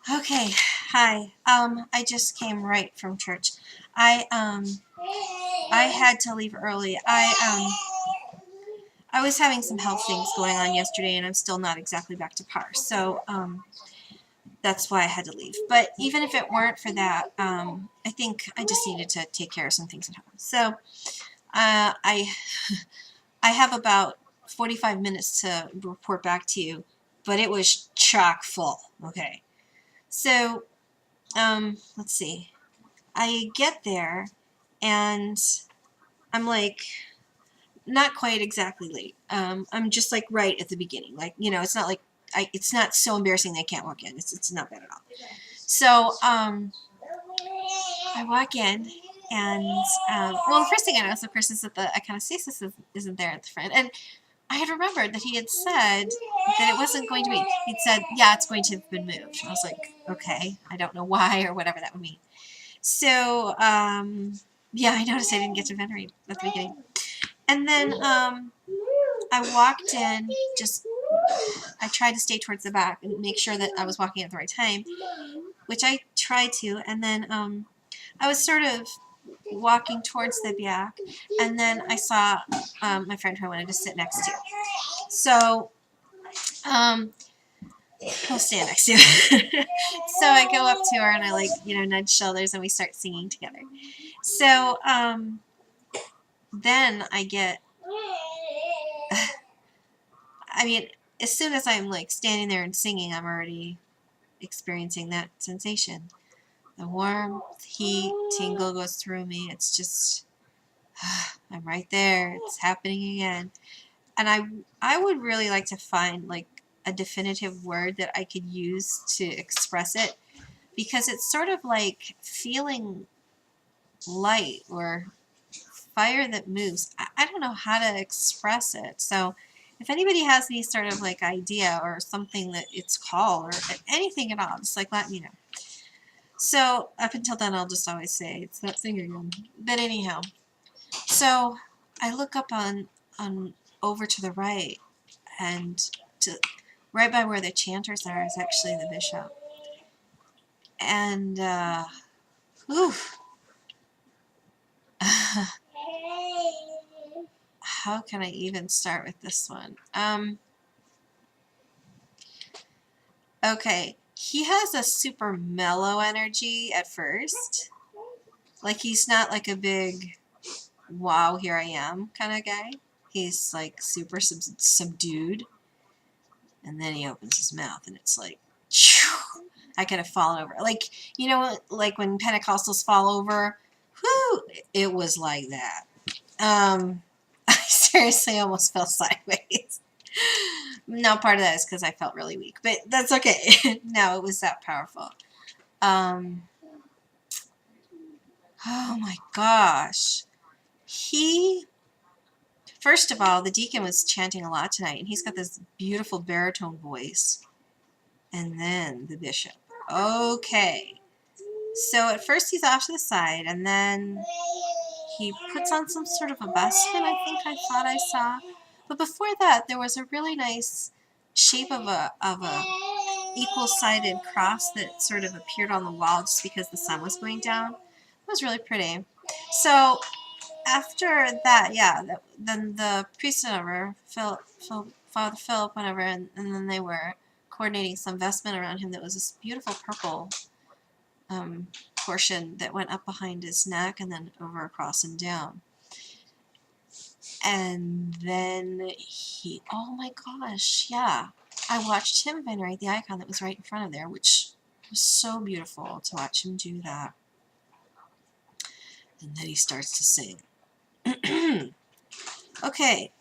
Okay, hi. I just came right from church. I had to leave early. I was having some health things going on yesterday, and I'm still not exactly back to par. So that's why I had to leave. But even if it weren't for that, I think I just needed to take care of some things at home. So I I have about 45 minutes to report back to you, but it was chock full. Okay, so let's see. I get there and I'm like not quite exactly late. I'm just like right at the beginning. Like, it's not like it's not so embarrassing that I can't walk in. It's not bad at all. So I walk in and well, the first thing I notice, of course, is that the Akathist isn't there at the front. And I had remembered that he had said that it wasn't going to be. He'd said, yeah, it's going to have been moved. I was like, okay, I don't know why or whatever that would mean. So, yeah, I noticed I didn't get to venerate at the beginning. And then I walked in, I tried to stay towards the back and make sure that I was walking at the right time, which I tried to. And then I was sort of walking towards the back, and then I saw my friend who I wanted to sit next to. So, I'll stand next to her. So I go up to her and I nudge shoulders and we start singing together. So then I get, I mean, as soon as I'm like standing there and singing, I'm already experiencing that sensation. The warmth, heat, tingle goes through me. It's just, I'm right there. It's happening again. And I would really like to find like a definitive word that I could use to express it, because it's sort of like feeling light or fire that moves. I don't know how to express it. So if anybody has any sort of like idea or something that it's called or anything at all, just like let me know. So up until then, I'll just always say it's that thing again. But anyhow, so I look up on over to the right, and to right by where the chanters are is actually the bishop. And whew, how can I even start with this one? Okay, he has a super mellow energy at first. Like he's not like a big wow, here I am kind of guy. He's like super subdued, and then he opens his mouth, and it's like, I could have fallen over. Like, like when Pentecostals fall over, whoo, it was like that. I seriously almost fell sideways. No, part of that is because I felt really weak, but that's okay. No, it was that powerful. Um, oh my gosh. He, first of all, the deacon was chanting a lot tonight, and he's got this beautiful baritone voice. And then the bishop. Okay. So at first he's off to the side, and then he puts on some sort of a buskin, I thought I saw. But before that, there was a really nice shape of a equal-sided cross that sort of appeared on the wall just because the sun was going down. It was really pretty. So after that, yeah, then the priest went over, Father Philip went over, and then they were coordinating some vestment around him that was this beautiful purple portion that went up behind his neck and then over across and down. And then oh my gosh, yeah. I watched him venerate the icon that was right in front of there, which was so beautiful to watch him do that. And then he starts to sing. Okay.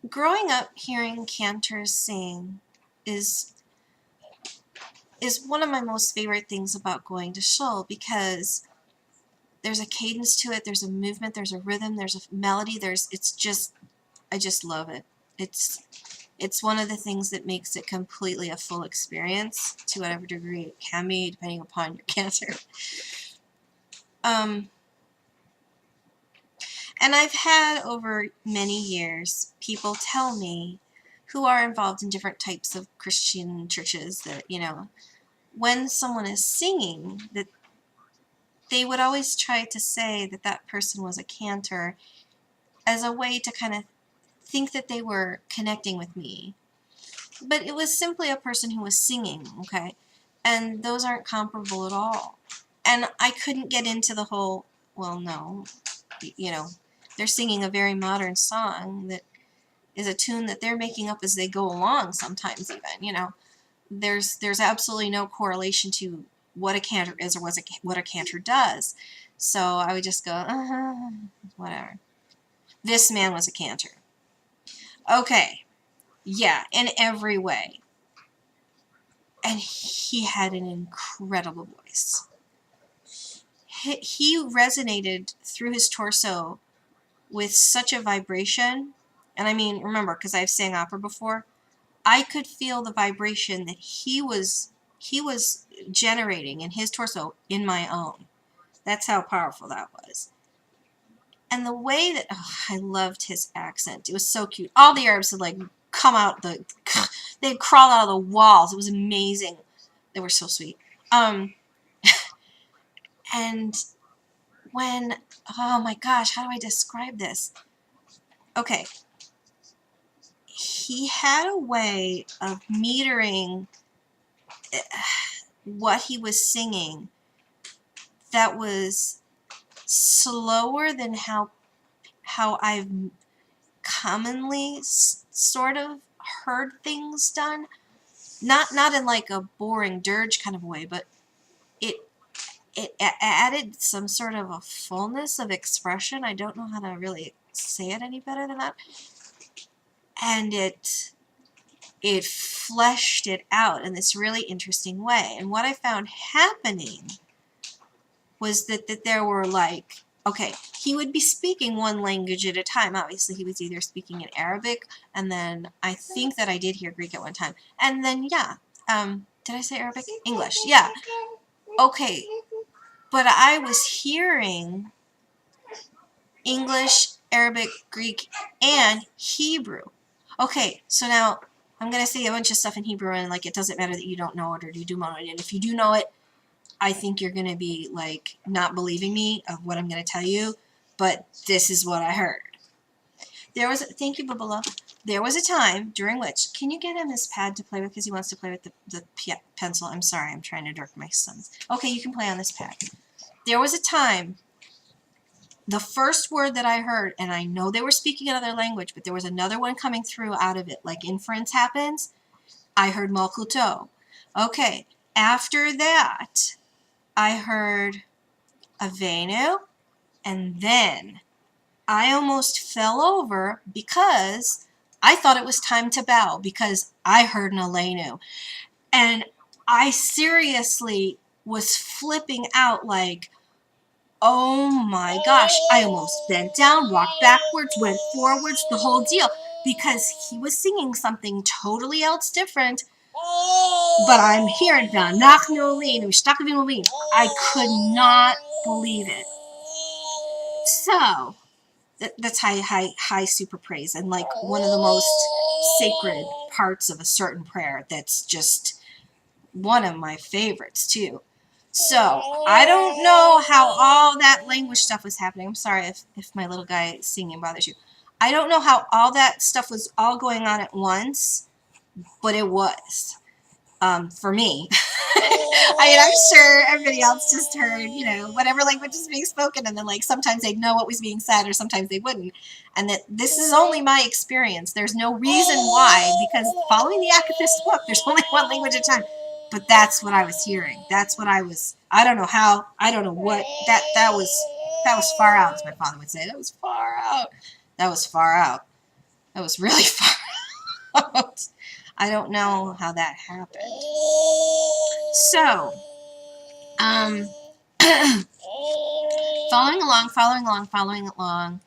Growing up hearing cantors sing is one of my most favorite things about going to shul, because there's a cadence to it, there's a movement, there's a rhythm, there's a melody, I just love it. It's one of the things that makes it completely a full experience, to whatever degree it can be, depending upon your cantor. And I've had over many years people tell me who are involved in different types of Christian churches that, you know, when someone is singing, that they would always try to say that that person was a cantor as a way to kind of think that they were connecting with me. But it was simply a person who was singing, okay? And those aren't comparable at all. And I couldn't get into the whole, well, no, you know, they're singing a very modern song that is a tune that they're making up as they go along sometimes even, you know. There's absolutely no correlation to what a cantor is or what a cantor does. So I would just go, whatever. This man was a cantor. Okay, yeah, in every way. And he had an incredible voice. He resonated through his torso with such a vibration. And I mean, remember, because I've sang opera before, I could feel the vibration that he was generating in his torso in my own. That's how powerful that was. And the way that, oh, I loved his accent. It was so cute. All the Arabs would like come out they'd crawl out of the walls. It was amazing. They were so sweet. And when, oh my gosh, how do I describe this? Okay. He had a way of metering what he was singing that was slower than how I've commonly sort of heard things done. Not in like a boring dirge kind of way, but it added some sort of a fullness of expression. I don't know how to really say it any better than that. And it fleshed it out in this really interesting way. And what I found happening was that there were like, okay, he would be speaking one language at a time. Obviously, he was either speaking in Arabic, and then I think that I did hear Greek at one time. And then, yeah, did I say Arabic? English, yeah. Okay, but I was hearing English, Arabic, Greek, and Hebrew. Okay, so now I'm going to say a bunch of stuff in Hebrew, and like it doesn't matter that you don't know it or you do know it. And if you do know it, I think you're going to be like not believing me of what I'm going to tell you, but this is what I heard. Thank you, Bubala. There was a time during which, can you get him his pad to play with because he wants to play with the pencil? I'm sorry, I'm trying to direct my sons. Okay, you can play on this pad. There was a time, the first word that I heard, and I know they were speaking another language, but there was another one coming through out of it, like inference happens. I heard Malkuto. Okay, after that, I heard Avenu, and then I almost fell over because I thought it was time to bow because I heard an Alenu. And I seriously was flipping out like, oh my gosh, I almost bent down, walked backwards, went forwards, the whole deal, because he was singing something totally else different. But I'm hearing I could not believe it. So that's high super praise, and like one of the most sacred parts of a certain prayer. That's just one of my favorites too. So I don't know how all that language stuff was happening. I'm sorry if my little guy singing bothers you. I don't know how all that stuff was all going on at once, but it was. For me. I mean, I'm sure everybody else just heard, you know, whatever language is being spoken, and then like sometimes they'd know what was being said or sometimes they wouldn't. And that this is only my experience. There's no reason why, because following the Akathist book, there's only one language at a time. But that's what I was hearing. That's what I was, I don't know how, I don't know what, that was far out, as my father would say. That was far out. That was far out. That was really far out. I don't know how that happened. So, following along.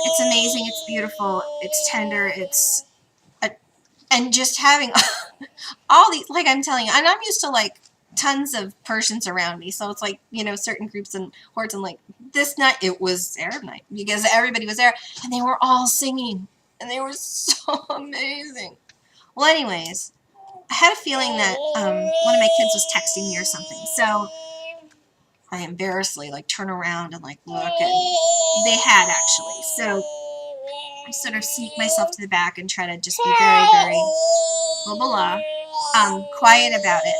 It's amazing, it's beautiful, it's tender, and just having all these, like I'm telling you, and I'm used to like tons of Persians around me, so it's like, you know, certain groups and hordes, and like this night, it was Arab night, because everybody was there, and they were all singing. and they were so amazing. Well, anyways, I had a feeling that one of my kids was texting me or something, so I embarrassedly like turn around and like look, and they had actually. So I sort of sneak myself to the back and try to just be very, very blah blah blah, quiet about it.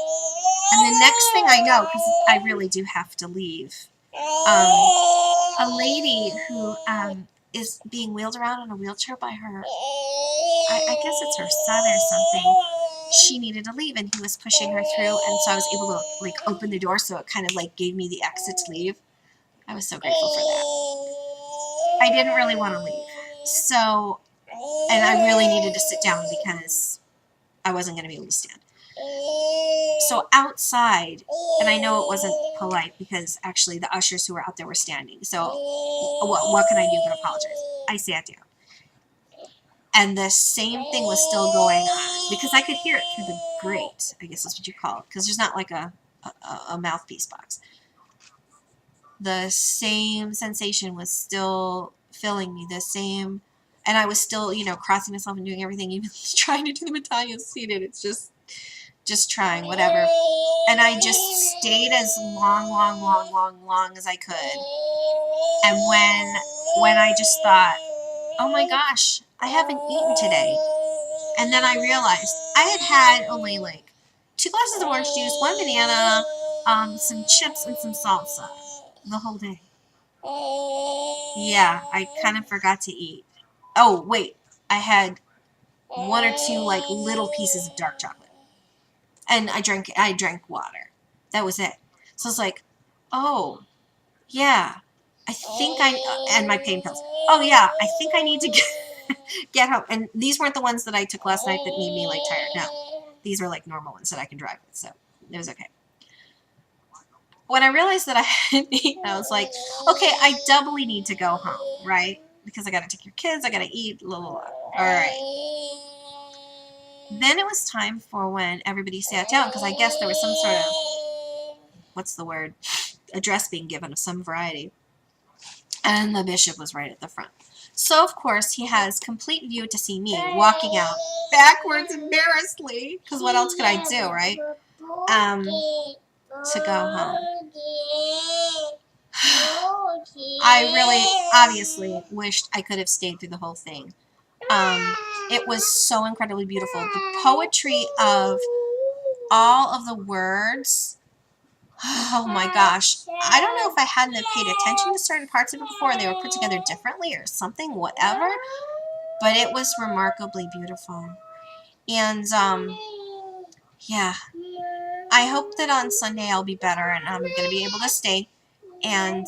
And the next thing I know, because I really do have to leave, a lady who is being wheeled around in a wheelchair by her, I guess it's her son or something. She needed to leave, and he was pushing her through, and so I was able to like open the door, so it kind of like gave me the exit to leave. I was so grateful for that. I didn't really want to leave, so, and I really needed to sit down because I wasn't going to be able to stand. So outside, and I know it wasn't polite because actually the ushers who were out there were standing. So what can I do but apologize? I sat down. And the same thing was still going on because I could hear it through the grate, I guess that's what you call it, because there's not like a mouthpiece box. The same sensation was still filling me, the same, and I was still, you know, crossing myself and doing everything, even trying to do the Italian seated. It's just trying, whatever. And I just stayed as long as I could. And when I just thought, oh my gosh, I haven't eaten today. And then I realized I had only like 2 glasses of orange juice, 1 banana, some chips, and some salsa the whole day. Yeah, I kind of forgot to eat. Oh, wait, I had 1 or 2 like little pieces of dark chocolate. And I drank water. That was it. So it's like, oh, yeah, I think and my pain pills. Oh yeah, I think I need to get home. And these weren't the ones that I took last night that made me like tired. No, these were like normal ones that I can drive with, so it was okay. When I realized that I hadn't eaten, I was like, okay, I doubly need to go home, right? Because I got to take your kids, I got to eat, blah, blah, blah. All right. Then it was time for when everybody sat down, because I guess there was some sort of, what's the word, address being given of some variety. And the bishop was right at the front. So, of course, he has complete view to see me walking out backwards embarrassedly, because what else could I do, right? To go home. I really, obviously, wished I could have stayed through the whole thing. It was so incredibly beautiful. The poetry of all of the words, oh my gosh. I don't know if I hadn't paid attention to certain parts of it before, they were put together differently or something, whatever, but it was remarkably beautiful. And, yeah, I hope that on Sunday I'll be better and I'm going to be able to stay. And,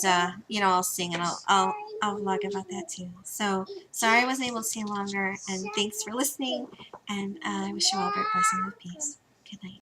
you know, I'll sing and I'll vlog about that too. So, sorry I wasn't able to stay longer, and thanks for listening, and I wish you all a great blessing of peace. Good night.